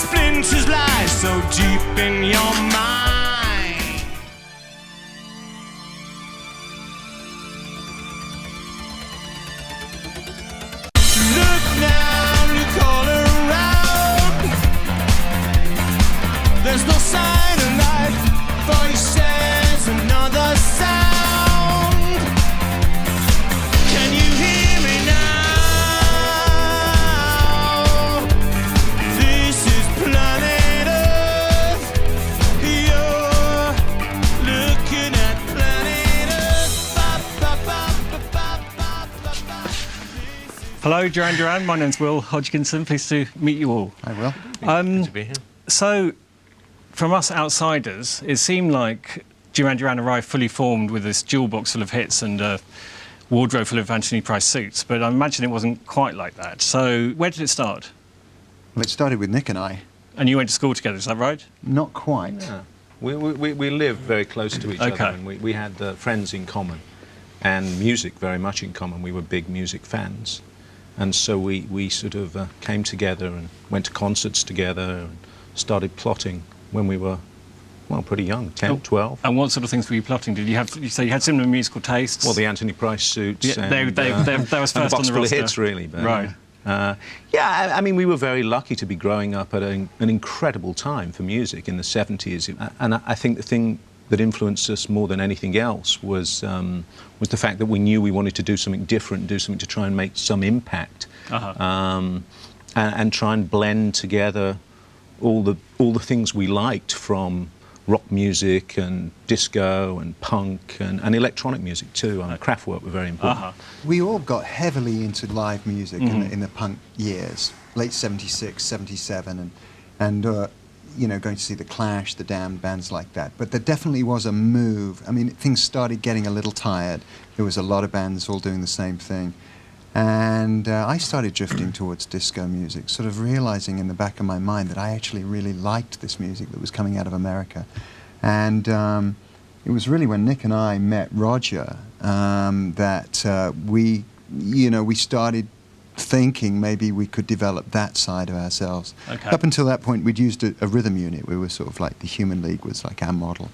splinters lie so deep in your mind. Look now, look all around. There's no sign of life, voices, another sound. Can you hear me now? This is planet Earth. You're looking at planet Earth. Hello, Duran Duran. My name's Will Hodgkinson. Pleased to meet you all. Hi, Will. Good to be here. So, from us outsiders, it seemed like Duran Duran arrived fully formed with this jewel box full of hits and a wardrobe full of Anthony Price suits, but I imagine it wasn't quite like that. So, where did it start? Well, it started with Nick and I. And you went to school together, is that right? Not quite. Yeah. We lived very close to each Okay. other, and we had friends in common and music very much in common. We were big music fans. And so we sort of came together and went to concerts together and started plotting when we were, well, pretty young, 10, 12. And what sort of things were you plotting? Did you have? You say you had similar musical tastes? Well, the Anthony Price suits. Yeah, and, they was and first the on box the full of roster. hits, really. But, Right. I mean, we were very lucky to be growing up at an incredible time for music in the 70s. And I think the thing that influenced us more than anything else was the fact that we knew we wanted to do something different, do something to try and make some impact, and try and blend together all the things we liked from rock music and disco and punk and electronic music too. Kraftwerk were very important. We all got heavily into live music in the punk years, late 76, 77, and you know, going to see The Clash, The Damned, bands like that. But there definitely was a move. I mean, things started getting a little tired. There was a lot of bands all doing the same thing. And I started drifting towards disco music, sort of realizing in the back of my mind that I actually really liked this music that was coming out of America. And it was really when Nick and I met Roger that we started thinking maybe we could develop that side of ourselves. Okay. Up until that point, we'd used a rhythm unit. We were sort of like the Human League was like our model.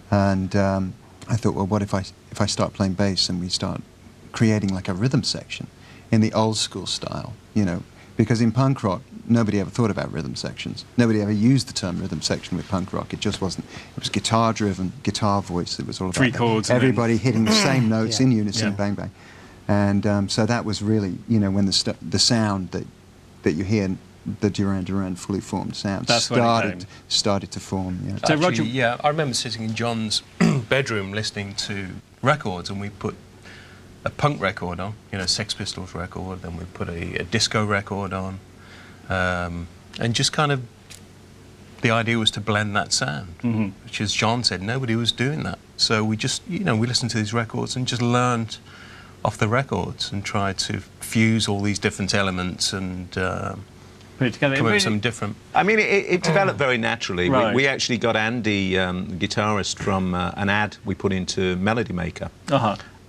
And I thought, well, what if I start playing bass and we start creating like a rhythm section in the old school style, you know, because in punk rock, nobody ever thought about rhythm sections. Nobody ever used the term rhythm section with punk rock. It just wasn't. It was guitar driven, guitar voice. It was all about Three chords. everybody hitting the same notes in unison, Yeah. bang, bang. And so that was really, you know, when the sound that you hear, the Duran Duran fully formed sound, That's when it came. started to form. Yeah. So Actually, Roger- yeah, I remember sitting in John's bedroom listening to records, and we put a punk record on, you know, Sex Pistols record, then we put a disco record on, and just kind of the idea was to blend that sound, which, as John said, nobody was doing that. So we just, you know, we listened to these records and just learned off the records and tried to fuse all these different elements and Put it together. come up with something different. I mean, it developed very naturally. Right. We actually got Andy, the guitarist, from an ad we put into Melody Maker.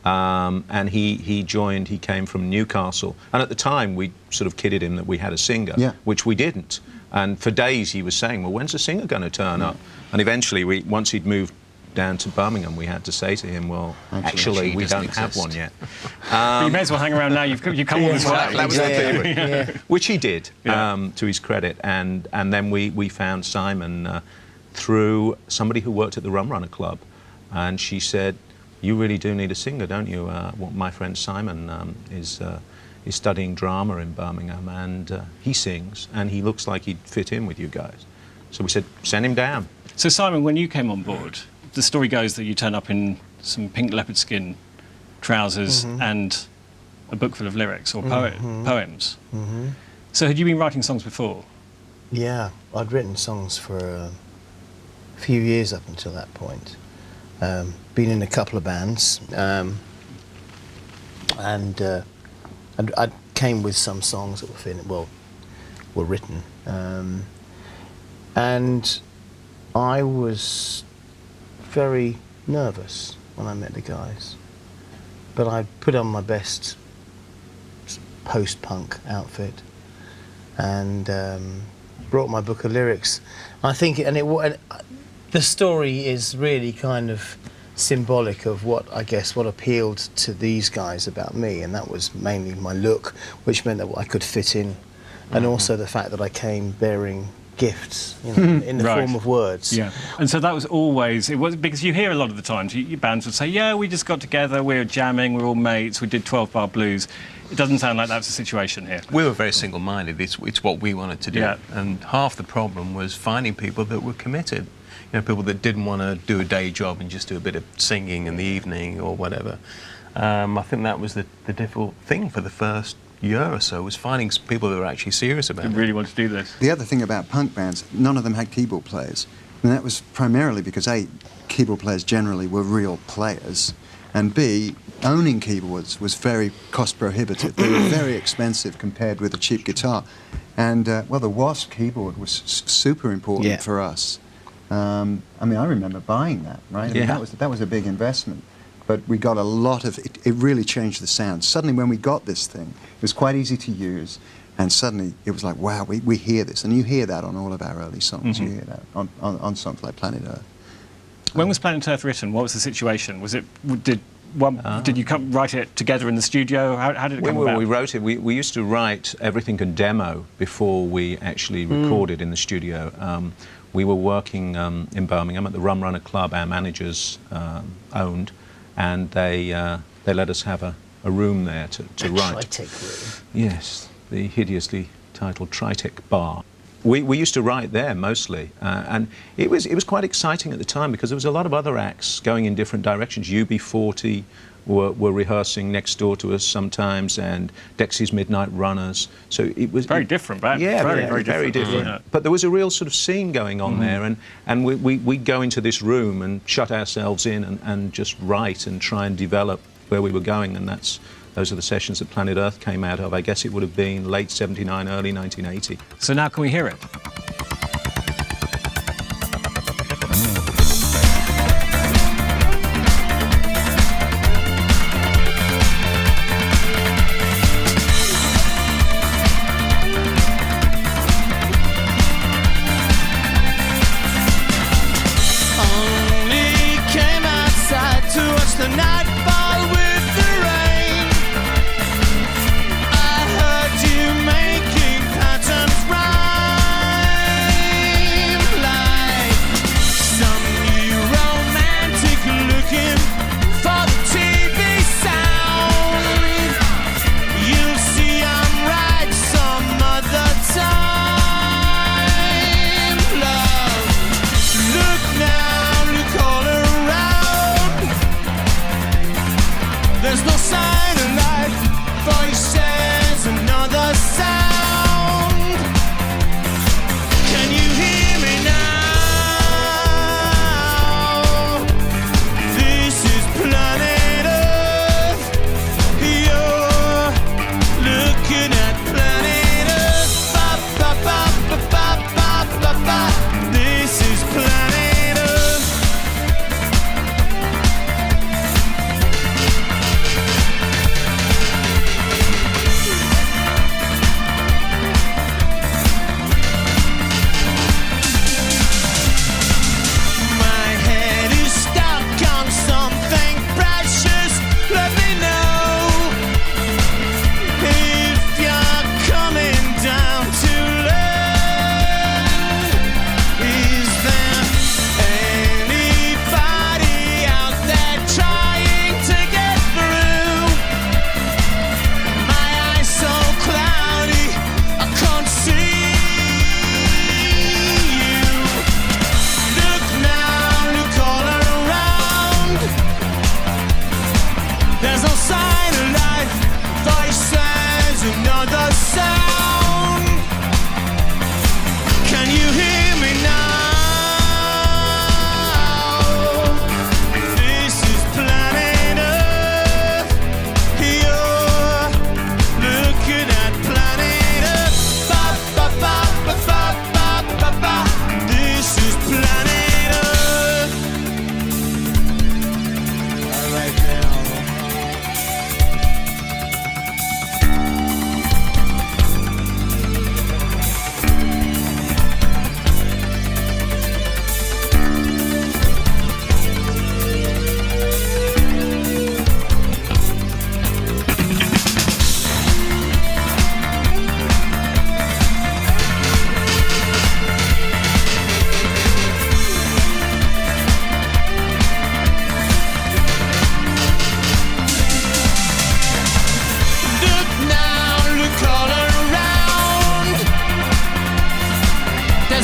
And he joined, he came from Newcastle. And at the time, we sort of kidded him that we had a singer, which we didn't. And for days he was saying, well, when's the singer going to turn up? And eventually, once he'd moved down to Birmingham, we had to say to him, well, actually we don't have one yet. But you may as well hang around now. You've come all this way. That was the theory. Which he did, to his credit. And then we found Simon through somebody who worked at the Rum Runner Club. And she said, you really do need a singer, don't you? Well, my friend Simon is studying drama in Birmingham, and he sings, and he looks like he'd fit in with you guys. So we said, send him down. So Simon, when you came on board, the story goes that you turn up in some pink leopard skin trousers and a book full of lyrics or poems. So had you been writing songs before? Yeah, I'd written songs for a few years up until that point. Been in a couple of bands, and I came with some songs that were written, and I was very nervous when I met the guys, but I put on my best post-punk outfit, and brought my book of lyrics. I think, the story is really kind of symbolic of what appealed to these guys about me, and that was mainly my look, which meant that I could fit in, and also the fact that I came bearing gifts, in the form of words. Yeah, and so that was always, it was because you hear a lot of the times, your bands would say, yeah, we just got together, we were jamming, we're all mates, we did 12-bar blues. It doesn't sound like that's the situation here. We were very single-minded. It's what we wanted to do. Yeah. And half the problem was finding people that were committed. People that didn't want to do a day job and just do a bit of singing in the evening or whatever. I think that was the difficult thing for the first year or so, was finding people that were actually serious about it. Really want to do this. The other thing about punk bands, none of them had keyboard players. And that was primarily because A, keyboard players generally were real players, and B, owning keyboards was very cost prohibitive. They were very expensive compared with a cheap guitar. And, the Wasp keyboard was super important for us. I remember buying that, right? That was a big investment. But we got a lot of it. It really changed the sound. Suddenly, when we got this thing, it was quite easy to use, and suddenly it was like, wow, we hear this, and you hear that on all of our early songs. You hear that on songs like Planet Earth. When was Planet Earth written? What was the situation? Did you write it together in the studio? How did it come about? We wrote it. We used to write everything in demo before we actually recorded in the studio. We were working in Birmingham at the Rum Runner Club our managers owned, and they let us have a room there to write. Tritec room. Yes, the hideously titled Tritec Bar. We used to write there mostly, and it was quite exciting at the time because there was a lot of other acts going in different directions. UB40 were rehearsing next door to us sometimes, and Dexy's Midnight Runners. So it was very different, but yeah, very different. Yeah. But there was a real sort of scene going on there, and we'd go into this room and shut ourselves in and just write and try and develop where we were going, and those are the sessions that Planet Earth came out of. I guess it would have been late '79, early 1980. So now can we hear it? Only came outside to watch the night fall with the rain. I heard you making patterns rhyme.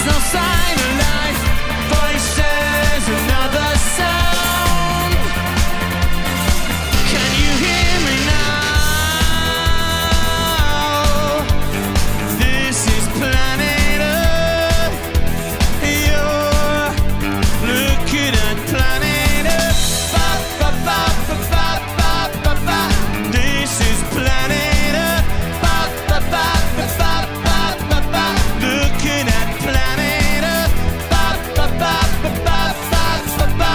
no sign of life. Voices, another sound. Can you hear me now? This is planet Earth. You're looking at planet Earth. Ba, ba, ba, ba, ba, ba, ba, ba. This is planet Earth. Ba, ba, ba, ba, ba, ba, ba, ba. Looking at planet Earth. Ba, ba, ba, ba, ba, ba, ba, ba.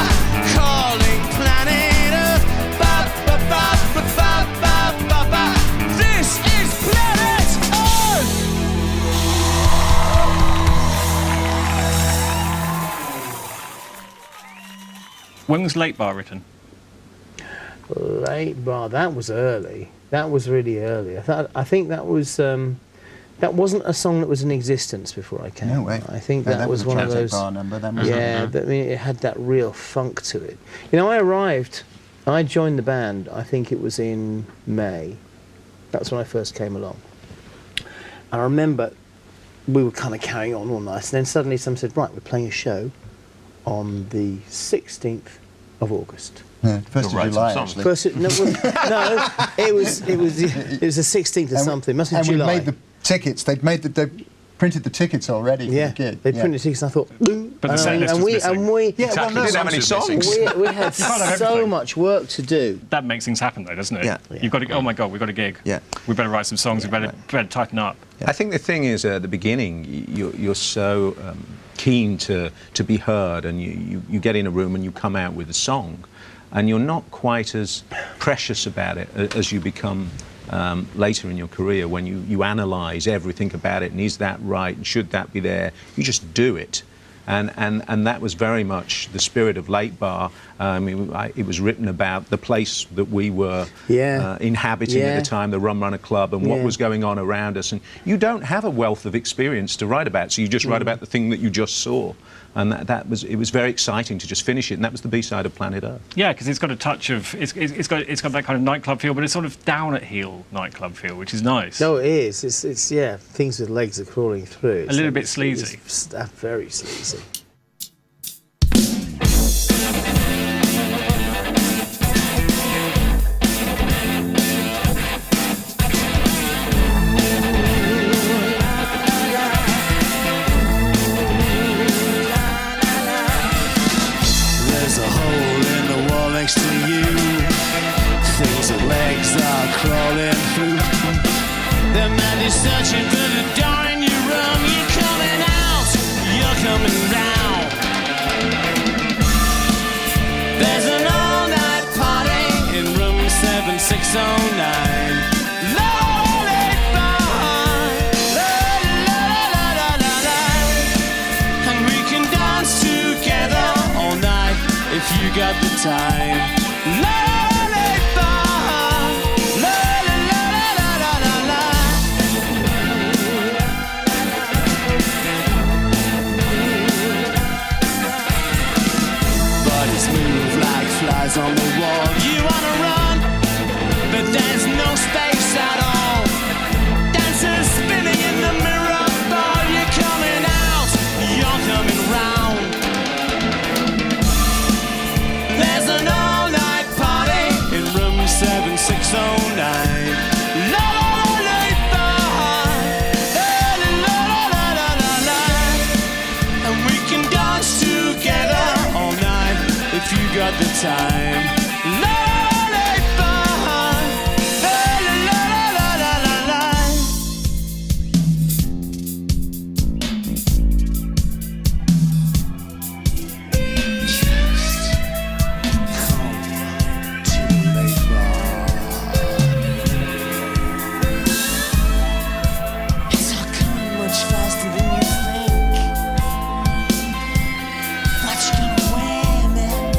Calling planet Earth. Ba, ba, ba, ba, ba, ba, ba, ba. This is planet Earth. When was Late Bar written? Late Bar, that was early. That was really early. I think that was that wasn't a song that was in existence before I came. No way. I think No, that was one of Tragic those. Bar number. That must Yeah, I mean, it had that real funk to it. You know, I joined the band, I think it was in May. That's when I first came along. I remember we were kind of carrying on all nice, and then suddenly someone said, right, we're playing a show on the 16th of August. Yeah, 1st of write some July, songs. actually. First, no, it was the 16th of something. Must be and July. we made the tickets. They printed the tickets already for Yeah, the gig. they printed tickets, and I thought, But the set list and was we missing. Yeah, Exactly. well, no, Didn't have any songs. we had can't have so everything. much work to do. That makes things happen, though, doesn't it? Yeah. You've got to. Oh my God, we've got a gig. Yeah. We better write some songs. We better tighten up. I think the thing is, at the beginning, you're so keen to be heard, and you get in a room and you come out with a song, and you're not quite as precious about it as you become later in your career, when you analyse everything about it, and is that right, and should that be there? You just do it. And that was very much the spirit of Late Bar. It was written about the place that we were inhabiting at the time, the Rum Runner Club, and what was going on around us. And you don't have a wealth of experience to write about, so you just write about the thing that you just saw. And it was very exciting to just finish it, and that was the B-side of Planet Earth. Yeah, because it's got a touch of it's got that kind of nightclub feel, but it's sort of down at heel nightclub feel, which is nice. No, it is. It's things with legs are crawling through. A little bit sleazy. It's very sleazy. There's a hole in the wall next to you. Things with legs are crawling through. The man is searching for the door in your room. You're coming out, you're coming down. There's an all-night party in room 7609. Late bar, la la la la la la. And we can dance together all night if you got the time. Late bar, la la la la la la la. Bodies move like flies on the wall. You wanna run, but there's no space at all. Dancers spinning in the mirror ball. You're coming out, you're coming round. There's an all-night party in room 7609. La la la la la la la la la la. And we can dance together all night if you got the time. La la la la la la la la la. It's all coming much faster than you think. What you gonna wear, man?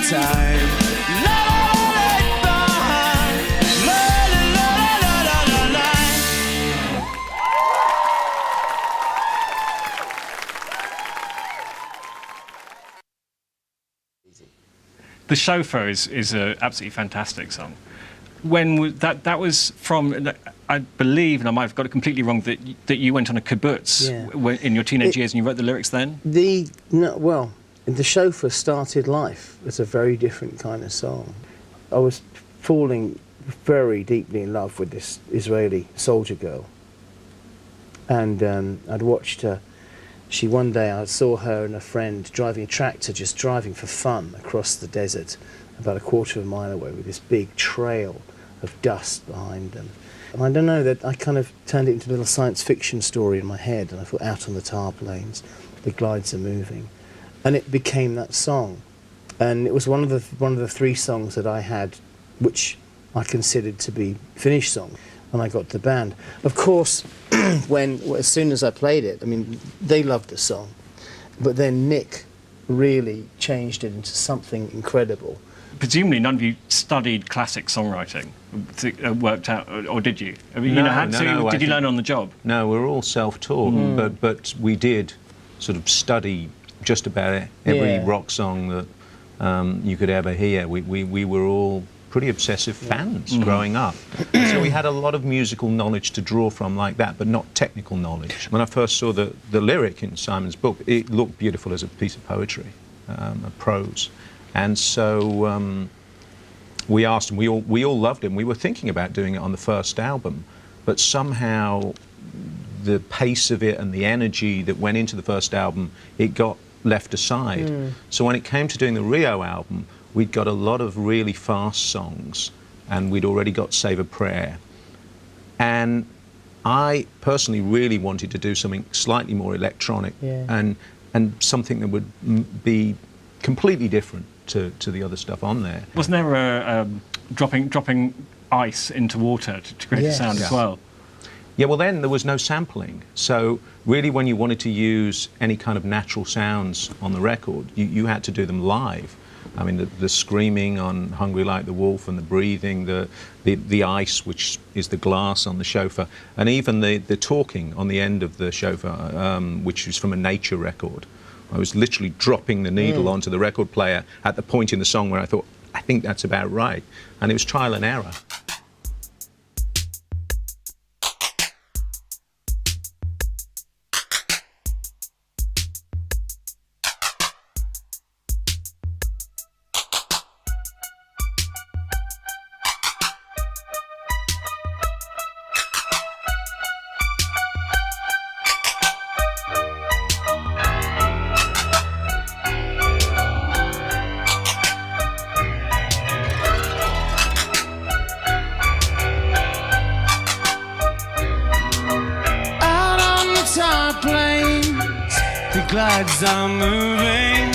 time. La la la la la la la la. The Chauffeur is an absolutely fantastic song. That was from, I believe, and I might have got it completely wrong, that you went on a kibbutz in your teenage years and you wrote the lyrics then? The Chauffeur started life as a very different kind of song. I was falling very deeply in love with this Israeli soldier girl, and I'd watched her. One day I saw her and a friend driving a tractor, just driving for fun across the desert, about a quarter of a mile away, with this big trail of dust behind them. And I don't know, that I kind of turned it into a little science fiction story in my head, and I thought, out on the tar plains, the glides are moving. And it became that song. And it was one of the three songs that I had, which I considered to be finished songs when I got the band. Of course, as soon as I played it, I mean, they loved the song, but then Nick really changed it into something incredible. Presumably none of you studied classic songwriting, worked out, or did you? I mean, No, did you learn on the job? No, we're all self-taught, but we did sort of study just about every rock song that you could ever hear. We were all pretty obsessive fans growing up. So we had a lot of musical knowledge to draw from like that, but not technical knowledge. When I first saw the lyric in Simon's book, it looked beautiful as a piece of poetry, a prose. And so we asked him, we all loved him. We were thinking about doing it on the first album, but somehow the pace of it and the energy that went into the first album, it got left aside. So when it came to doing the Rio album, we'd got a lot of really fast songs, and we'd already got Save a Prayer. And I personally really wanted to do something slightly more electronic and something that would be completely different to the other stuff on there. Wasn't there a dropping ice into water to create the sound as well? Yeah, well then there was no sampling. So really when you wanted to use any kind of natural sounds on the record, you had to do them live. I mean, the screaming on Hungry Like the Wolf, and the breathing, the ice, which is the glass on the Chauffeur, and even the talking on the end of the Chauffeur, which was from a Nature record. I was literally dropping the needle onto the record player at the point in the song where I thought, I think that's about right. And it was trial and error. Glides are moving,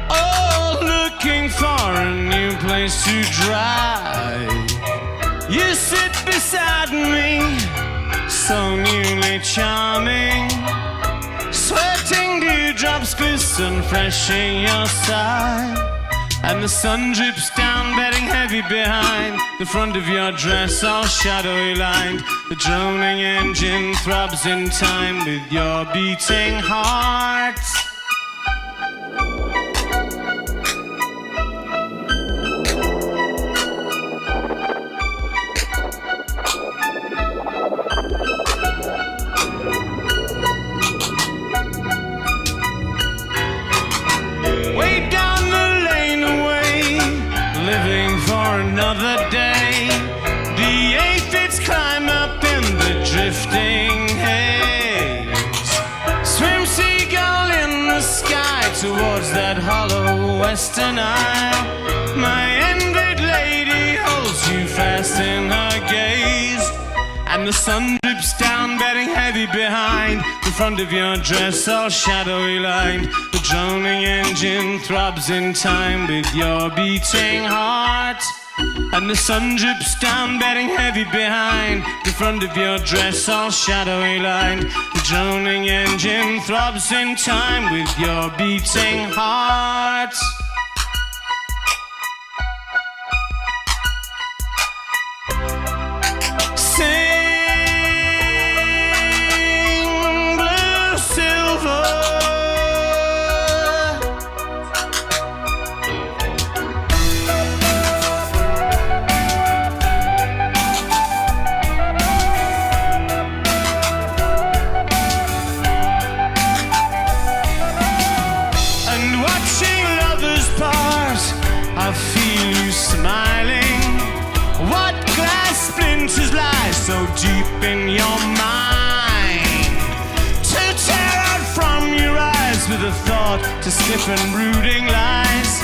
all looking for a new place to drive. You sit beside me, so newly charming, sweating dewdrops glisten fresh in your side, and the sun drips down, bedding heavy behind the front of your dress, all shadowy lined. The droning engine throbs in time with your beating heart. Way down the lane away, living for another day. The aphids climb up in the drifting haze. Swim seagull in the sky towards that hollow western isle. My envied lady holds you fast in her gaze, and the sun drips down, bedding heavy behind the front of your dress, all shadowy lined. The droning engine throbs in time with your beating heart, and the sun drips down, bedding heavy behind the front of your dress, all shadowy lined. The droning engine throbs in time with your beating heart. with a thought to sniff and brooding lies.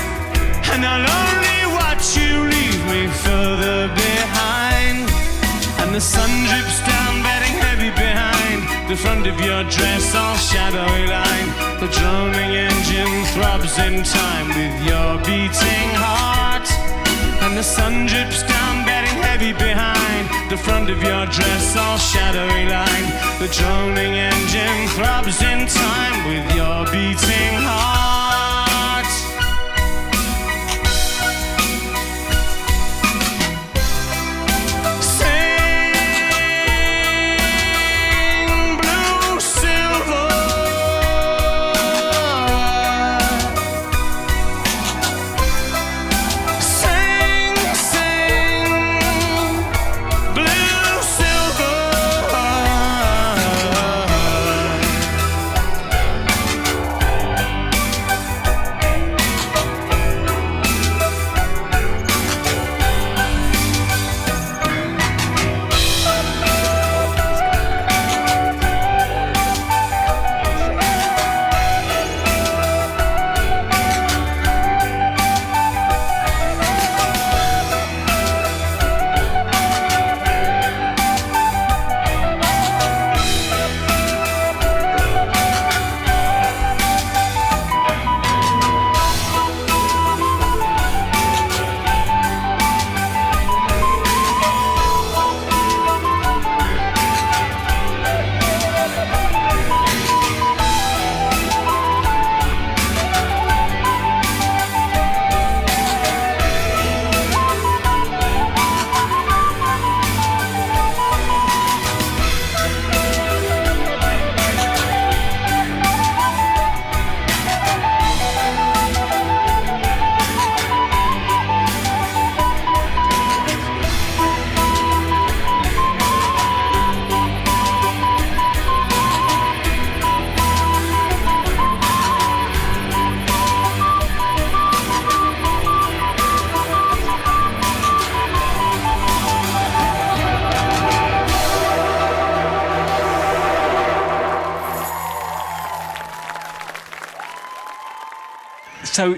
And I'll only watch you leave me further behind. And the sun drips down, bedding heavy behind the front of your dress, all shadowy line. The droning engine throbs in time with your beating heart. And the sun drips down, bedding heavy behind the front of your dress, all shadowy line. The droning engine throbs in time with your beating heart.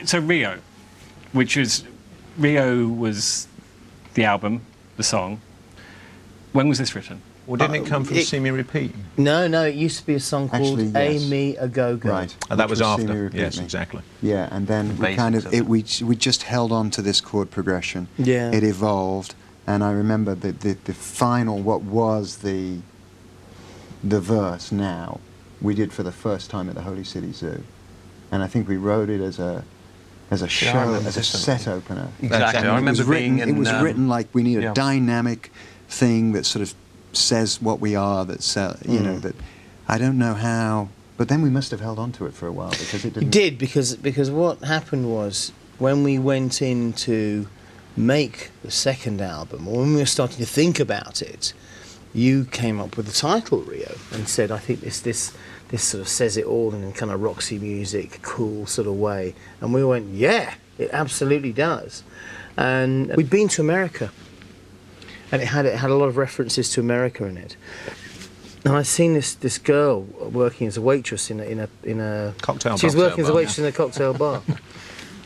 So Rio, Rio was the album, the song. When was this written? Well, didn't it come from See Me Repeat? No, it used to be a song called Actually, yes. A Me A Go Go. Right. And that Which was See Me after. Repeat Yes, Me. exactly. Yeah, and then we kind of we just held on to this chord progression. Yeah. It evolved, and I remember the final, what was the verse now, we did for the first time at the Holy City Zoo, and I think we wrote it as a show, remember as a this set opener. Exactly. I It remember was written, being in. it was written like we need a yeah. dynamic thing that sort of says what we are. That's you know that I don't know how, but then we must have held on to it for a while because it didn't. It did, because what happened was when we went in to make the second album, or when we were starting to think about it, you came up with the title Rio and said, I think this sort of says it all in a kind of Roxy Music, cool sort of way. And we went, yeah, it absolutely does. And we'd been to America, and it had a lot of references to America in it. And I'd seen this girl working as a waitress in a Cocktail She was bar. working as a waitress in a cocktail bar.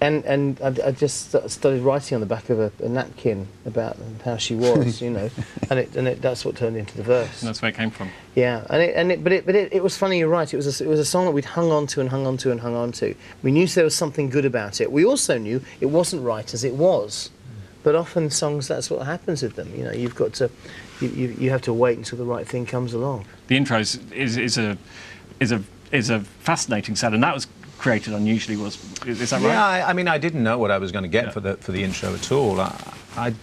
And I just started writing on the back of a napkin about how she was, you know, and that's what turned into the verse. And that's where it came from. Yeah, but it was funny. You're right. It was a song that we'd hung on to and hung on to and hung on to. We knew there was something good about it. We also knew it wasn't right as it was, but often songs, that's what happens with them. You know, you've got to you have to wait until the right thing comes along. The intro is a fascinating sound, and that was created unusually. Is that right? Yeah, I mean, I didn't know what I was going to get for the intro at all. I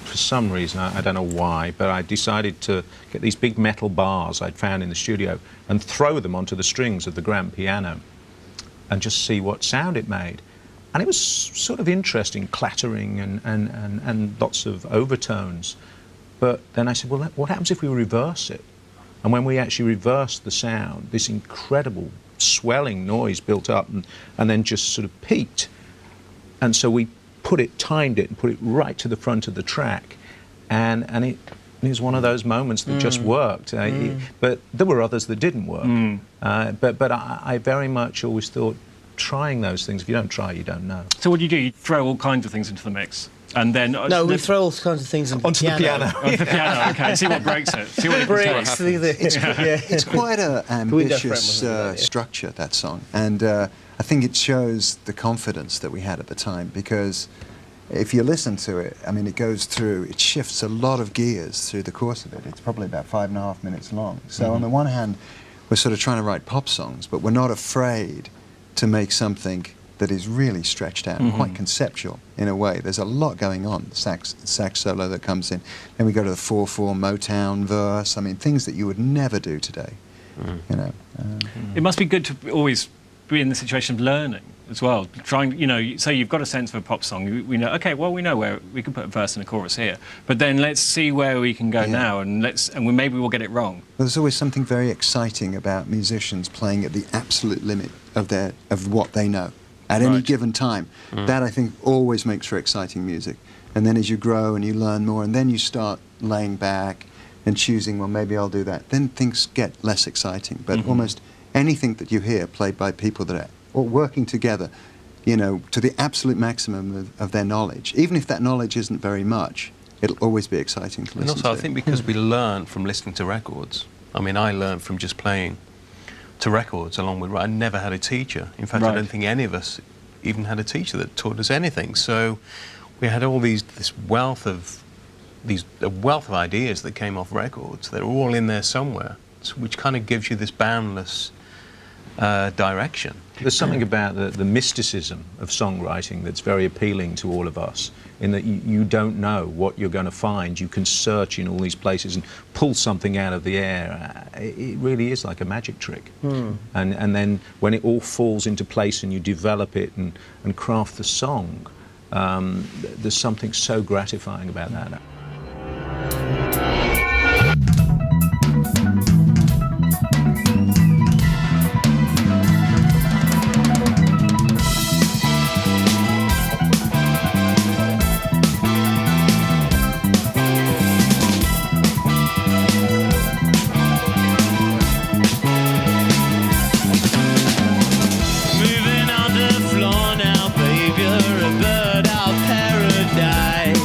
for some reason, I don't know why, but I decided to get these big metal bars I'd found in the studio and throw them onto the strings of the grand piano and just see what sound it made. And it was sort of interesting, clattering and lots of overtones. But then I said, well, what happens if we reverse it? And when we actually reversed the sound, this incredible swelling noise built up and then just sort of peaked. And so we timed it and put it right to the front of the track. And it was one of those moments that just worked. But there were others that didn't work. But I very much always thought, trying those things, if you don't try, you don't know. So what do? You throw all kinds of things into the mix, and then No, we throw all kinds of things onto Onto the piano. onto the piano. Okay, see what breaks it. See what it Breaks It's quite an window frame ambitious wasn't it? Yeah. structure, that song, and I think it shows the confidence that we had at the time, because if you listen to it, I mean, it goes through, it shifts a lot of gears through the course of it. It's probably about 5.5 minutes long. So on the one hand, we're sort of trying to write pop songs, but we're not afraid to make something that is really stretched out and quite conceptual in a way. There's a lot going on, the sax solo that comes in. Then we go to the 4/4 Motown verse. I mean, things that you would never do today, you know. It must be good to always be in the situation of learning as well. Trying, you know, so you've got a sense of a pop song. We know, okay, well, we know where we can put a verse and a chorus here, but then let's see where we can go now, and maybe we'll get it wrong. There's always something very exciting about musicians playing at the absolute limit of what they know at any given time. That, I think, always makes for exciting music. And then as you grow and you learn more, and then you start laying back and choosing, well, maybe I'll do that, then things get less exciting. But almost anything that you hear played by people that are all working together, you know, to the absolute maximum of their knowledge, even if that knowledge isn't very much, it'll always be exciting to listen And also, to. I think because we learn from listening to records. I mean, I learned from just playing to records along with... I never had a teacher. In fact, I don't think any of us even had a teacher that taught us anything. So we had all this wealth of ideas that came off records. They're all in there somewhere, which kind of gives you this boundless direction. There's something about the mysticism of songwriting that's very appealing to all of us, in that you don't know what you're going to find. You can search in all these places and pull something out of the air. It really is like a magic trick. And then when it all falls into place and you develop it and craft the song, there's something so gratifying about that. Moving on the floor now, babe, you're a bird of paradise.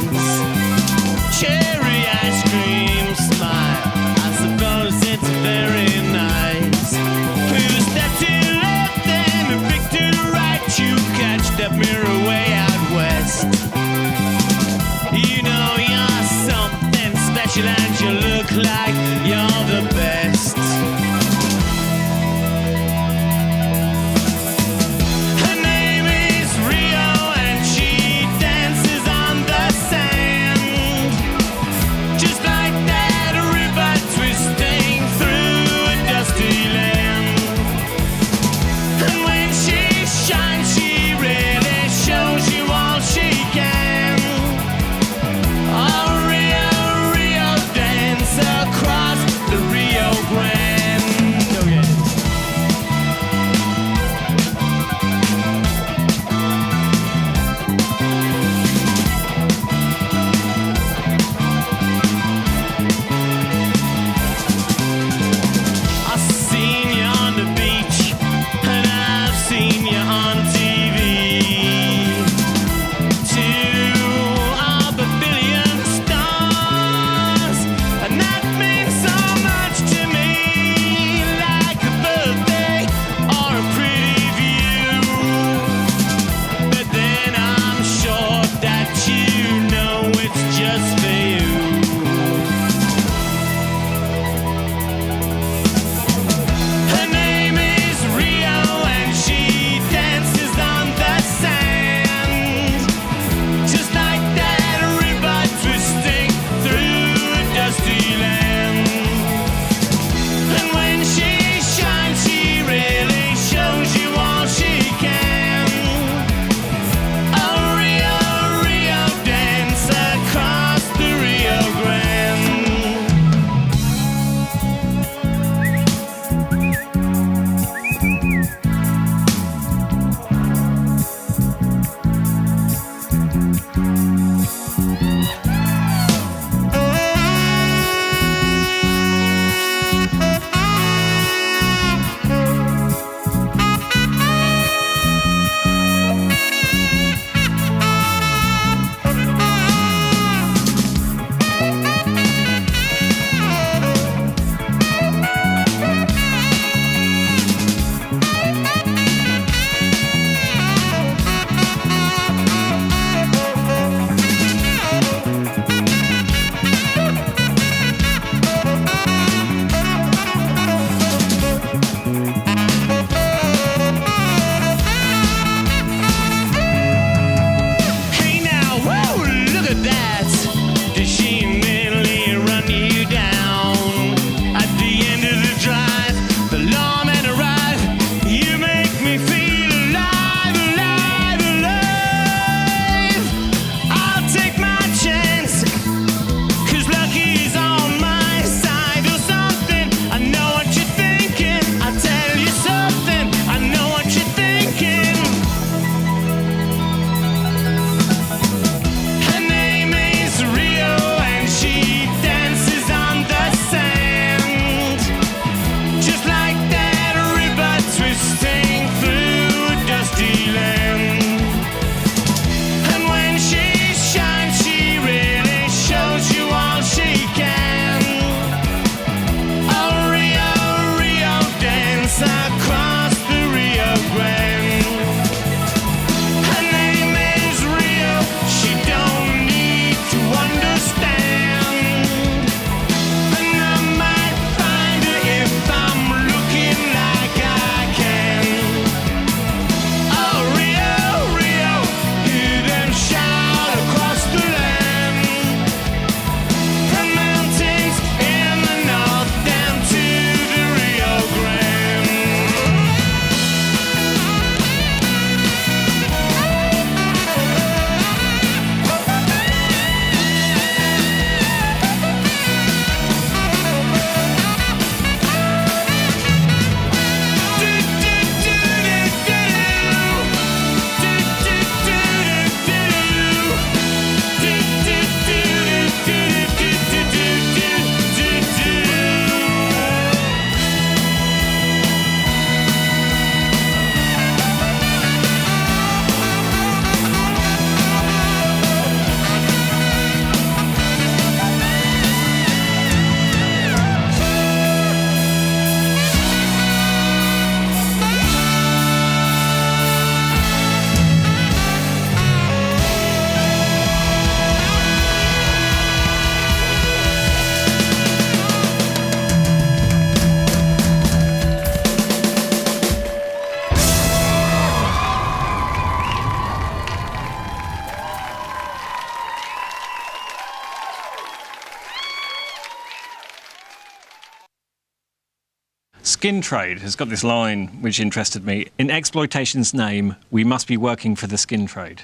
Skin Trade has got this line which interested me. In exploitation's name, we must be working for the skin trade.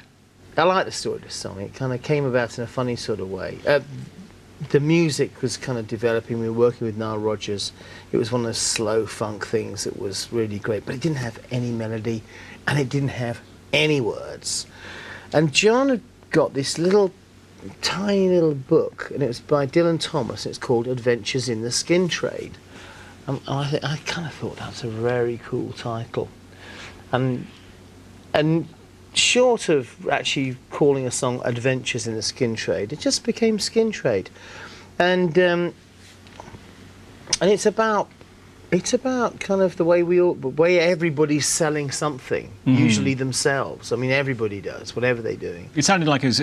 I like the story of this song. It kind of came about in a funny sort of way. The music was kind of developing. We were working with Nile Rodgers. It was one of those slow funk things that was really great, but it didn't have any melody and it didn't have any words. And John had got this tiny little book, and it was by Dylan Thomas. It's called Adventures in the Skin Trade. I kind of thought that's a very cool title. And short of actually calling a song Adventures in the Skin Trade, it just became Skin Trade. And it's about kind of the way everybody's selling something, usually themselves. I mean, everybody does, whatever they're doing. It sounded like it was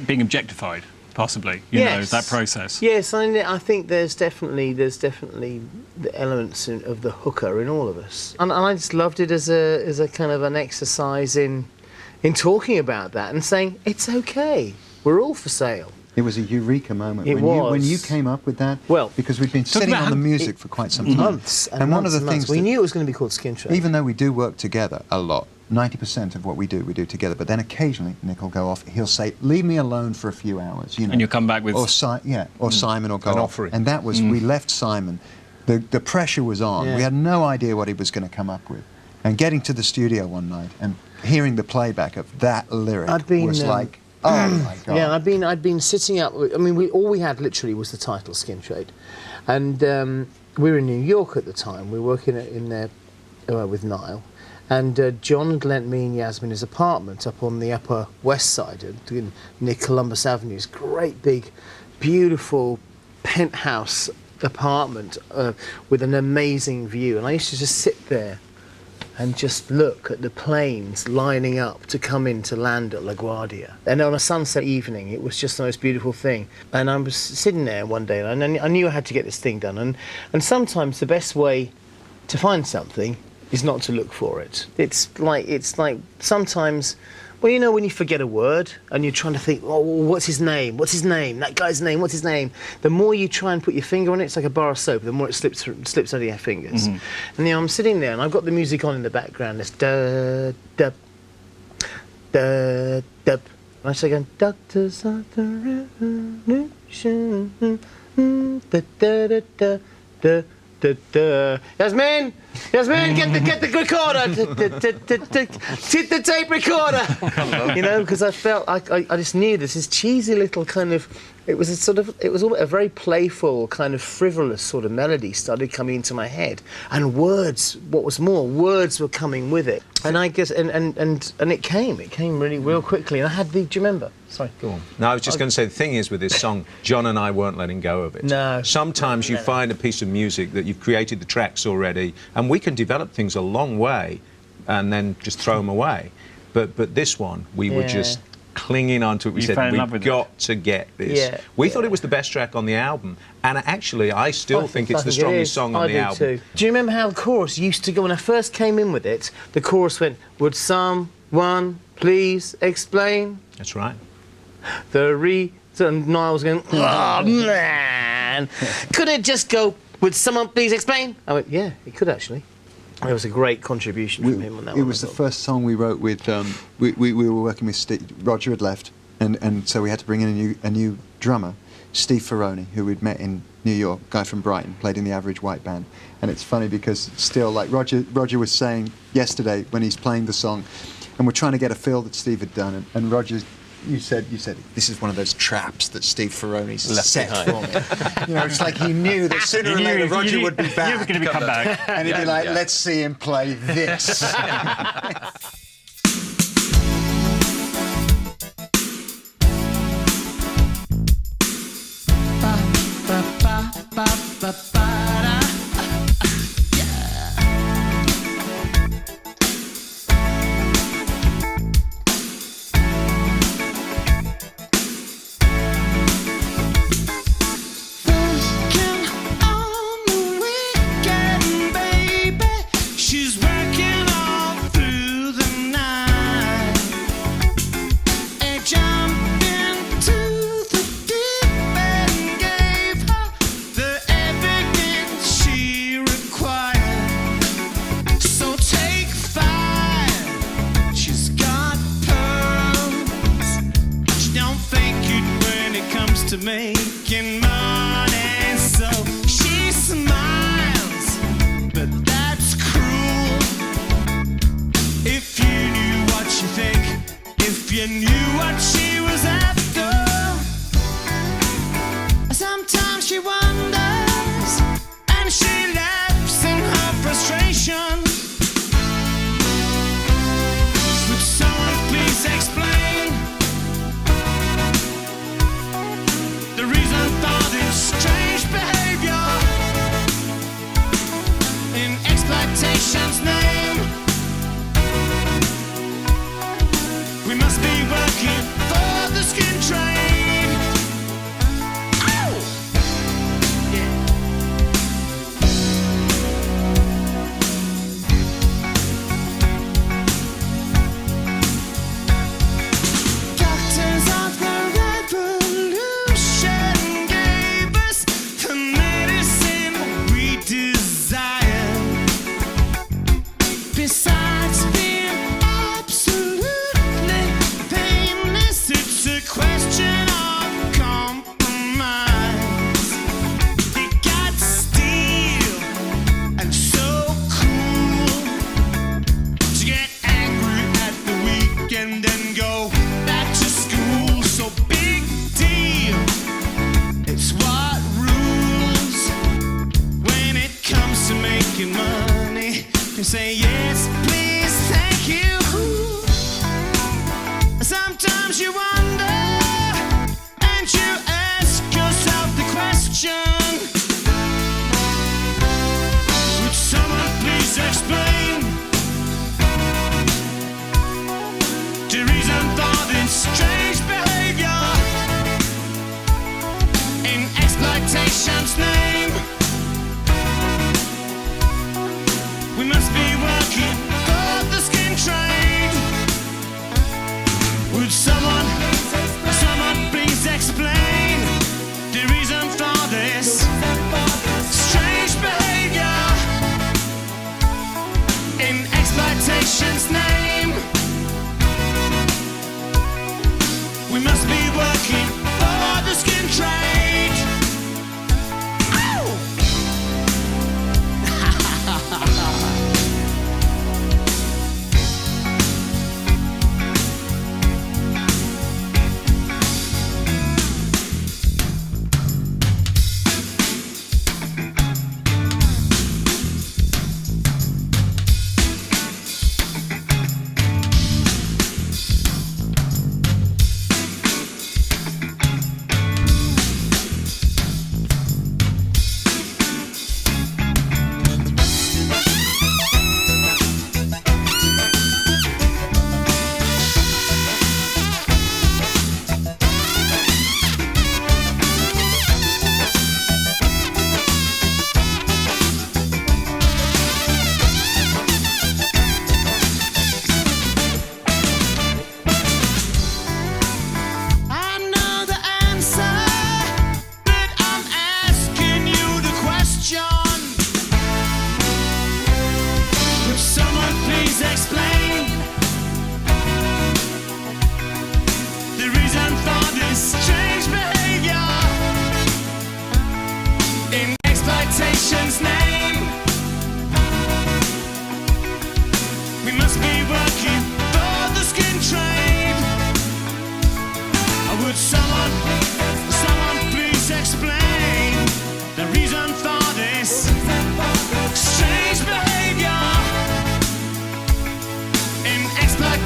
being objectified, possibly, you know, that process. Yes, I think there's definitely the elements of the hooker in all of us. And I just loved it as a kind of an exercise in talking about that and saying, it's okay, we're all for sale. It was a eureka moment when you came up with that. Well, because we'd been sitting on the music for quite some time. Months and one of the things we knew it was going to be called Skin Trade. Even though we do work together a lot, 90% of what we do together. But then occasionally Nick will go off. He'll say, "Leave me alone for a few hours," you know. And you'll come back with Simon will go an off. offering. And that was we left Simon. The pressure was on. Yeah. We had no idea what he was going to come up with. And getting to the studio one night and hearing the playback of that lyric was like, oh my God. Yeah, I'd been sitting up. I mean, all we had literally was the title Skin Trade, and we were in New York at the time. We were working in there with Niall, and John had lent me and Yasmin his apartment up on the Upper West Side, near Columbus Avenue. This great big, beautiful penthouse apartment with an amazing view, and I used to just sit there and just look at the planes lining up to come in to land at LaGuardia. And on a sunset evening, it was just the most beautiful thing. And I was sitting there one day, and I knew I had to get this thing done. And sometimes the best way to find something is not to look for it. It's like sometimes, well, you know, when you forget a word and you're trying to think, oh, what's his name? What's his name? That guy's name, what's his name? The more you try and put your finger on it, it's like a bar of soap, the more it slips out of your fingers. And you know, I'm sitting there and I've got the music on in the background, this da, da, da, da. And I start going, Doctors of the Revolution, da, da, da, da, da. Yasmin, get the recorder. Hit the tape recorder. You know, because I felt I just knew this cheesy little kind of. It was a very playful kind of frivolous sort of melody started coming into my head, and words. What was more, words were coming with it, and I guess and it came really real quickly. And I had the. Do you remember? Sorry. Go on. No, I was just going to say, the thing is with this song, John and I weren't letting go of it. No. Sometimes you find a piece of music that you've created the tracks already, and we can develop things a long way and then just throw them away. But this one, we were just clinging on to it. We said, we've got to get this. Yeah. We thought it was the best track on the album, and actually, I still think it's the strongest song on the album. Too. Do you remember how the chorus used to go? When I first came in with it, the chorus went, "Would someone please explain?" That's right. The reason. Niall was going, "Oh man, could it just go? Would someone please explain?" I went, "Yeah, it could actually." There was a great contribution from him on that one. It was the first song we wrote with. We were working with Steve. Roger had left, and so we had to bring in a new drummer, Steve Ferroni, who we'd met in New York, guy from Brighton, played in the Average White Band. And it's funny because still, like Roger was saying yesterday when he's playing the song, and we're trying to get a fill that Steve had done, and Roger. You said this is one of those traps that Steve Ferroni set for me. You know, it's like he knew that sooner or later Roger would be back. You were going to come back. And he'd be like, let's see him play this. She's working all through the to making money, so she smiles, but that's cruel. If you knew what you think, if you knew what she was after, sometimes she wonders, and she laughs in her frustration. Would someone please explain the reason for this strange behavior in exploitation's name? We must be working for the skin trade. Ow! Yeah. Doctors of the revolution gave us the medicine we desire. Besides being absolutely painless, it's a question of compromise. They got steel and so cool to get angry at the weekend and go back to school. So big deal, it's what rules when it comes to making money. You say yes, please, thank you. Sometimes you wonder, and you ask yourself the question, would someone please explain the reason for this strange behavior in exploitation's name? We must be working for the skin trade. Would someone please explain the reason for this strange behavior in exploitation's name? We must be working for the skin trade. Ow!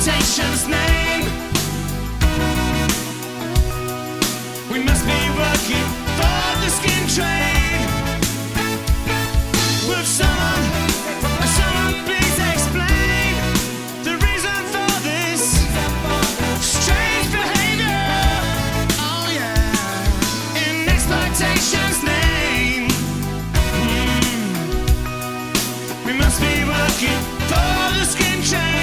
nation's name. We must be working for the skin trade. Would someone please explain the reason for this strange behavior? Oh yeah, in exploitation's name. We must be working for the skin trade.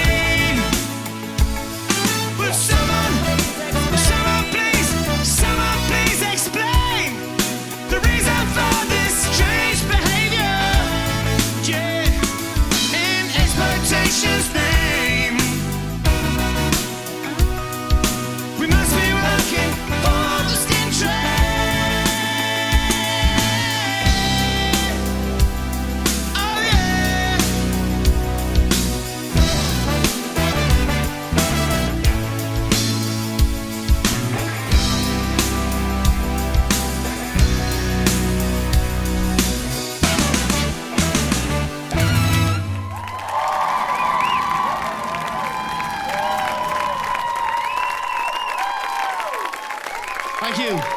Thank you.